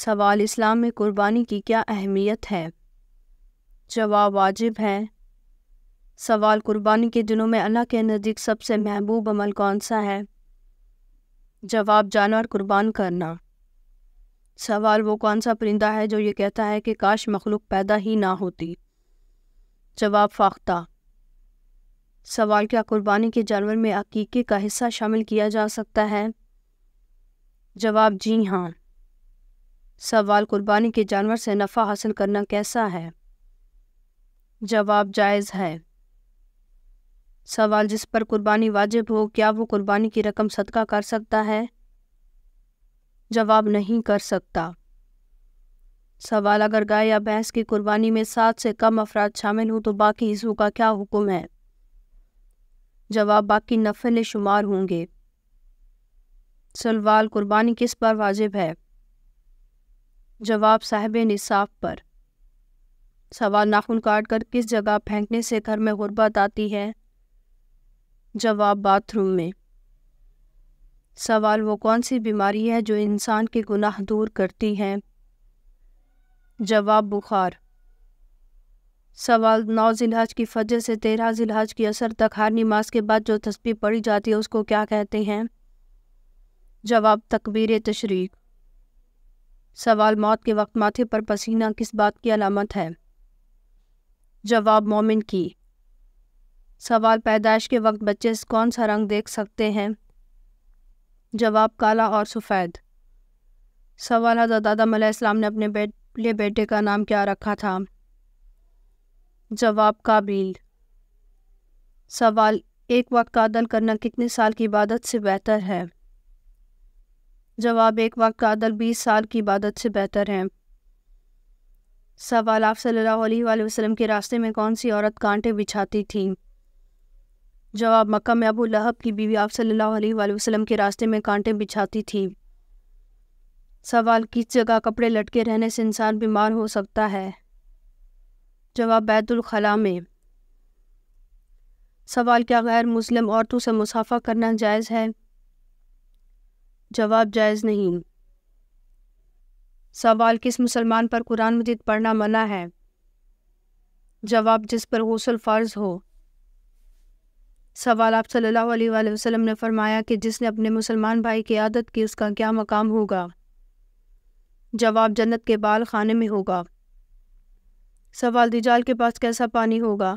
سوال: اسلام میں قربانی کی کیا اہمیت ہے؟ جواب: واجب ہے۔ سوال: قربانی کے دنوں میں اللہ کے نزدیک سب سے محبوب عمل کون سا ہے؟ جواب: جانور قربان کرنا۔ سوال: وہ کون سا پرندہ ہے جو یہ کہتا ہے کہ کاش مخلوق پیدا ہی نہ ہوتی؟ جواب: فاختہ۔ سوال: کیا قربانی کے جانور میں عقیقے کا حصہ شامل کیا جا سکتا ہے؟ جواب: جی ہاں۔ سوال: قربانی کے جانور سے نفع حاصل کرنا کیسا ہے؟ جواب: جائز ہے۔ سوال: جس پر قربانی واجب ہو کیا وہ قربانی کی رقم صدقہ کر سکتا ہے؟ جواب: نہیں کر سکتا۔ سوال: اگر گائے یا بھینس کی قربانی میں 7 سے کم افراد شامل ہوں تو باقی حصوں کا کیا حکم ہے؟ جواب: باقی نفل شمار ہوں گے۔ سوال: قربانی کس پر واجب ہے؟ جواب: صاحب نصاب پر۔ سوال: ناخن کاٹ کر کس جگہ پھینکنے سے گھر میں غربت آتی ہے؟ جواب: باتھ روم میں۔ سوال: وہ کون سی بیماری ہے جو انسان کے گناہ دور کرتی ہے؟ جواب: بخار۔ سوال: 9 ذی الحج کی فجر سے 13 ذی الحج کی عصر تک ہر نماز کے بعد جو تسبیح پڑھی جاتی ہے اس کو کیا کہتے ہیں؟ جواب: تکبیر تشریق۔ سوال: موت کے وقت ماتھے پر پسینہ کس بات کی علامت ہے؟ جواب: مومن کی۔ سوال: پیدائش کے وقت بچے کون سا رنگ دیکھ سکتے ہیں؟ جواب: کالا اور سفید۔ سوال: حضرت آدم علیہ السلام نے اپنے پہلے بیٹے کا نام کیا رکھا تھا؟ جواب: قابیل۔ سوال: ایک وقت کا عدل کرنا کتنے سال کی عبادت سے بہتر ہے؟ جواب: ایک وقت کا عدل 20 سال کی عبادت سے بہتر ہے۔ سوال: آپ صلی اللہ علیہ وآلہ وسلم کے راستے میں کون سی عورت کانٹے بچھاتی تھی؟ جواب: مکہ میں ابو لہب کی بیوی آپ صلی اللہ علیہ وآلہ وسلم کے راستے میں کانٹے بچھاتی تھی۔ سوال: کس جگہ کپڑے لٹکے رہنے سے انسان بیمار ہو سکتا ہے؟ جواب: بیت الخلاء میں۔ سوال: کیا غیر مسلم عورتوں سے مصافحہ کرنا جائز ہے؟ جواب: جائز نہیں۔ سوال: کس مسلمان پر قرآن مجید پڑھنا منع ہے؟ جواب: جس پر غسل فرض ہو۔ سوال: آپ صلی اللہ علیہ وآلہ وسلم نے فرمایا کہ جس نے اپنے مسلمان بھائی کی عیادت کی اس کا کیا مقام ہوگا؟ جواب: جنت کے بال خانے میں ہوگا۔ سوال: دجال کے پاس کیسا پانی ہوگا؟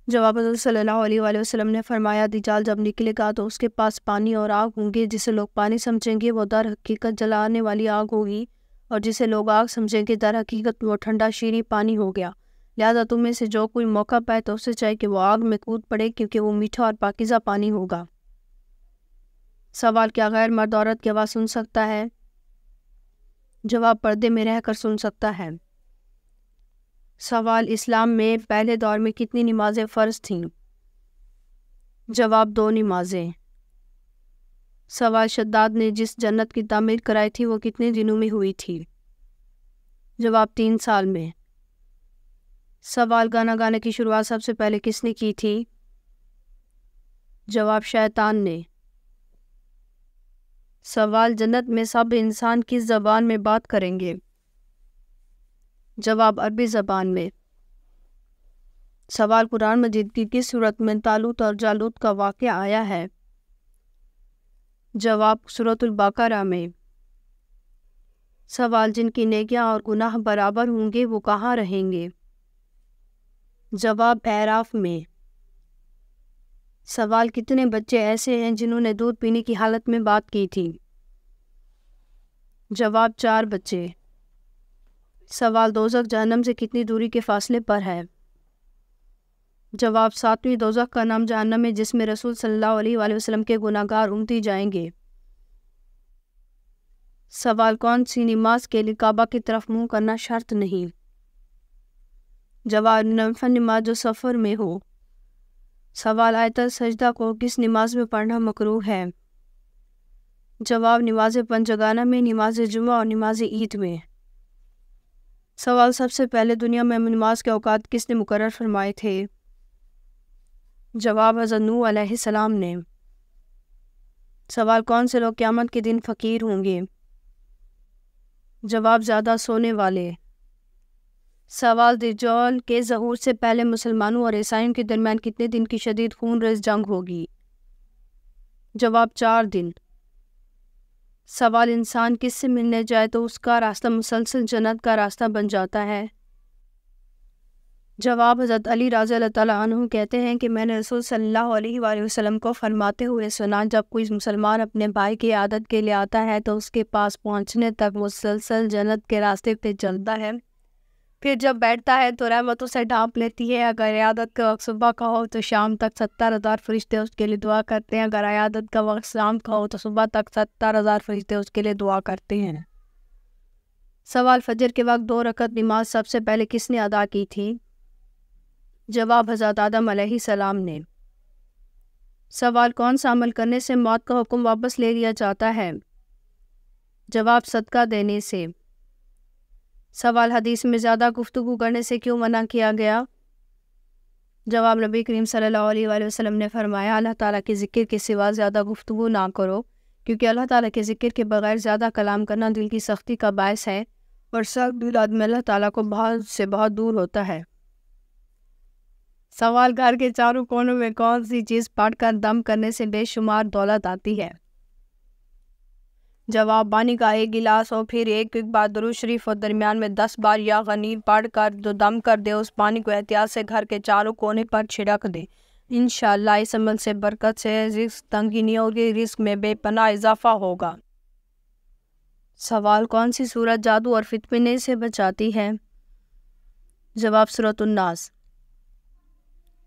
جواب: حضرت صلی اللہ علیہ وآلہ وسلم نے فرمایا دجال جب نکلے گا تو اس کے پاس پانی اور آگ ہوں گے، جسے لوگ پانی سمجھیں گے وہ در حقیقت جلانے والی آگ ہوگی، اور جسے لوگ آگ سمجھیں گے در حقیقت وہ ٹھنڈا شیریں پانی ہو گیا۔ لہذا تم میں سے جو کوئی موقع پائے تو اسے چاہے کہ وہ آگ میں کود پڑے، کیونکہ وہ میٹھا اور پاکیزہ پانی ہوگا۔ سوال: کیا غیر مرد عورت کی آواز سن سکتا ہے؟ جواب: پردے میں رہ کر سن سکتا ہے۔ سوال: اسلام میں پہلے دور میں کتنی نمازیں فرض تھیں؟ جواب: 2 نمازیں۔ سوال: شداد نے جس جنت کی تعمیر کرائی تھی وہ کتنے دنوں میں ہوئی تھی؟ جواب: 3 سال میں۔ سوال: گانا گانے کی شروعات سب سے پہلے کس نے کی تھی؟ جواب: شیطان نے۔ سوال: جنت میں سب انسان کس زبان میں بات کریں گے؟ جواب: عربی زبان میں۔ سوال: قرآن مجید کی کس سورت میں طالوت اور جالوت کا واقعہ آیا ہے؟ جواب: سورۃ البقرہ میں۔ سوال: جن کی نیکیاں اور گناہ برابر ہوں گے وہ کہاں رہیں گے؟ جواب: اعراف میں۔ سوال: کتنے بچے ایسے ہیں جنہوں نے دودھ پینے کی حالت میں بات کی تھی؟ جواب: 4 بچے۔ سوال: دوزخ جہنم سے کتنی دوری کے فاصلے پر ہے؟ جواب: 7ویں دوزخ کا نام جہنم ہے جس میں رسول صلی اللہ علیہ وآلہ وسلم کے گناہگار امتی جائیں گے۔ سوال: کون سی نماز کے لیے کعبہ کی طرف منہ کرنا شرط نہیں؟ جواب: نفل نماز جو سفر میں ہو۔ سوال: آیت السجدہ کو کس نماز میں پڑھنا مکروہ ہے؟ جواب: نماز پنجگانہ میں، نماز جمعہ اور نماز عید میں۔ سوال: سب سے پہلے دنیا میں نماز کے اوقات کس نے مقرر فرمائے تھے؟ جواب: حضرت نوح علیہ السلام نے۔ سوال: کون سے لوگ قیامت کے دن فقیر ہوں گے؟ جواب زیادہ سونے والے۔ سوال دجال کے ظہور سے پہلے مسلمانوں اور عیسائیوں کے درمیان کتنے دن کی شدید خون ریز جنگ ہوگی؟ جواب 4 دن۔ سوال انسان کس سے ملنے جائے تو اس کا راستہ مسلسل جنت کا راستہ بن جاتا ہے؟ جواب حضرت علی رضی اللہ تعالیٰ عنہ کہتے ہیں کہ میں نے رسول صلی اللہ علیہ وآلہ وسلم کو فرماتے ہوئے سنا، جب کوئی مسلمان اپنے بھائی کی عیادت کے لیے آتا ہے تو اس کے پاس پہنچنے تک مسلسل جنت کے راستے پہ چلتا ہے، پھر جب بیٹھتا ہے تو رحمتوں سے ڈھانپ لیتی ہے۔ اگر عیادت کا وقت صبح کا ہو تو شام تک 70,000 فرشتے اس کے لیے دعا کرتے ہیں، اگر عیادت کا وقت شام کا ہو تو صبح تک 70,000 فرشتے اس کے لیے دعا کرتے ہیں۔ سوال فجر کے وقت 2 رکعت نماز سب سے پہلے کس نے ادا کی تھی؟ جواب حضرت آدم علیہ السلام نے۔ سوال کون سا عمل کرنے سے موت کا حکم واپس لے لیا جاتا ہے؟ جواب صدقہ دینے سے۔ سوال حدیث میں زیادہ گفتگو کرنے سے کیوں منع کیا گیا؟ جواب نبی کریم صلی اللہ علیہ وآلہ وسلم نے فرمایا، اللہ تعالیٰ کے ذکر کے سوا زیادہ گفتگو نہ کرو، کیونکہ اللہ تعالیٰ کے ذکر کے بغیر زیادہ کلام کرنا دل کی سختی کا باعث ہے اور سخت دل آدمی اللہ تعالیٰ کو بہت دور ہوتا ہے۔ سوال گھر کے چاروں کونوں میں کون سی چیز پڑھ کر دم کرنے سے بے شمار دولت آتی ہے؟ جواب پانی کا 1 گلاس ہو، پھر ایک بار درود شریف اور درمیان میں 10 بار یا غنیر پڑھ کر جو دم کر دے، اس پانی کو احتیاط سے گھر کے چاروں کونے پر چھڑک دے، انشاءاللہ اس عمل سے برکت سے رزق تنگی نہیں ہوگی، رزق میں بے پناہ اضافہ ہوگا۔ سوال کون سی سورت جادو اور فتنے سے بچاتی ہے؟ جواب سورۃ الناس۔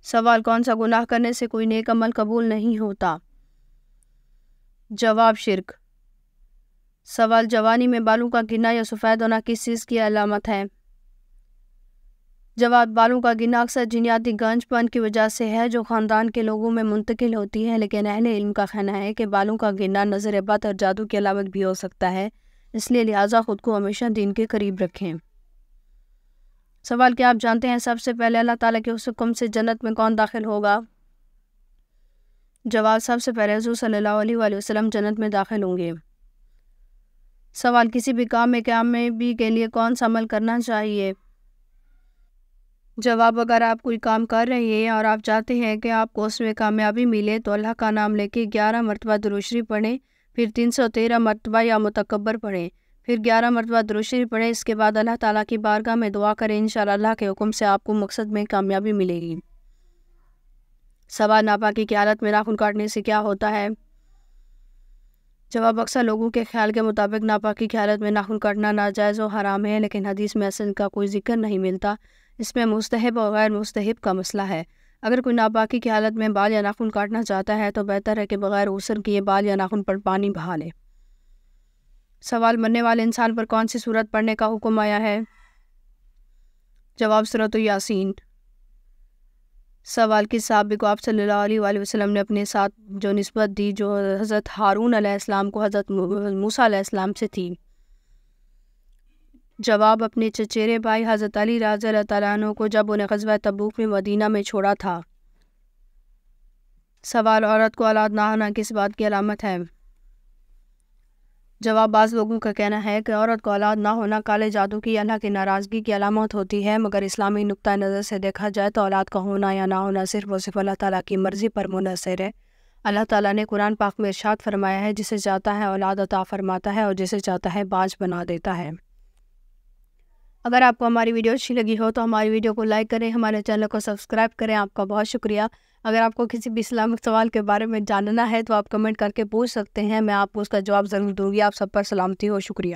سوال کون سا گناہ کرنے سے کوئی نیک عمل قبول نہیں ہوتا؟ جواب شرک۔ سوال جوانی میں بالوں کا گرنا یا سفید ہونا کس چیز کی علامت ہے؟ جواب بالوں کا گرنا اکثر جینیاتی گنج پن کی وجہ سے ہے جو خاندان کے لوگوں میں منتقل ہوتی ہے، لیکن اہل علم کا کہنا ہے کہ بالوں کا گرنا نظر بد اور جادو کی علامت بھی ہو سکتا ہے، اس لیے لہٰذا خود کو ہمیشہ دین کے قریب رکھیں۔ سوال کیا آپ جانتے ہیں سب سے پہلے اللہ تعالیٰ کے حکم سے جنت میں کون داخل ہوگا؟ جواب سب سے پہلے حضور صلی اللہ علیہ وآلہ وسلم جنت میں داخل ہوں گے۔ سوال کسی بھی کام میں کامیابی کے لیے کون سا عمل کرنا چاہیے؟ جواب اگر آپ کوئی کام کر رہے ہیں اور آپ چاہتے ہیں کہ آپ کو اس میں کامیابی ملے تو اللہ کا نام لے کے 11 مرتبہ درود شریف پڑھیں، پھر 313 مرتبہ یا متکبر پڑھیں، پھر 11 مرتبہ درود شریف پڑھیں، اس کے بعد اللہ تعالیٰ کی بارگاہ میں دعا کریں، انشاءاللہ اللہ کے حکم سے آپ کو مقصد میں کامیابی ملے گی۔ سوال ناپاکی کی حالت میں ناخن کاٹنے سے کیا ہوتا ہے؟ جواب اکثر لوگوں کے خیال کے مطابق ناپاکی کی حالت میں ناخن کاٹنا ناجائز و حرام ہے، لیکن حدیث میں اصل کا کوئی ذکر نہیں ملتا، اس میں مستحب اور غیر مستحب کا مسئلہ ہے۔ اگر کوئی ناپاکی کی حالت میں بال یا ناخن کاٹنا چاہتا ہے تو بہتر ہے کہ بغیر غسل کیے بال یا ناخن پر پانی بہا لے۔ سوال مرنے والے انسان پر کون سی سورت پڑھنے کا حکم آیا ہے؟ جواب سورۃ یاسین۔ سوال کس صحابی کو آپ صلی اللہ علیہ وآلہ وسلم نے اپنے ساتھ جو نسبت دی جو حضرت ہارون علیہ السلام کو حضرت موسیٰ علیہ السلام سے تھی؟ جواب اپنے چچیرے بھائی حضرت علی رضی اللہ تعالیٰ عنہ کو جب انہیں غزوہ تبوک میں مدینہ میں چھوڑا تھا۔ سوال عورت کو اولاد نہ ہونا کس بات کی علامت ہے؟ جواب بعض لوگوں کا کہنا ہے کہ عورت کو اولاد نہ ہونا کالے جادو کی اللہ کی ناراضگی کی علامت ہوتی ہے، مگر اسلامی نقطہ نظر سے دیکھا جائے تو اولاد کا ہونا یا نہ ہونا صرف اور صرف اللہ تعالیٰ کی مرضی پر منحصر ہے۔ اللہ تعالیٰ نے قرآن پاک میں ارشاد فرمایا ہے، جسے چاہتا ہے اولاد عطا فرماتا ہے اور جسے چاہتا ہے باج بنا دیتا ہے۔ اگر آپ کو ہماری ویڈیو اچھی لگی ہو تو ہماری ویڈیو کو لائک کریں، ہمارے چینل کو سبسکرائب کریں۔ آپ کا بہت شکریہ۔ اگر آپ کو کسی بھی اسلامک سوال کے بارے میں جاننا ہے تو آپ کمنٹ کر کے پوچھ سکتے ہیں، میں آپ کو اس کا جواب ضرور دوں گی۔ آپ سب پر سلامتی ہو، شکریہ۔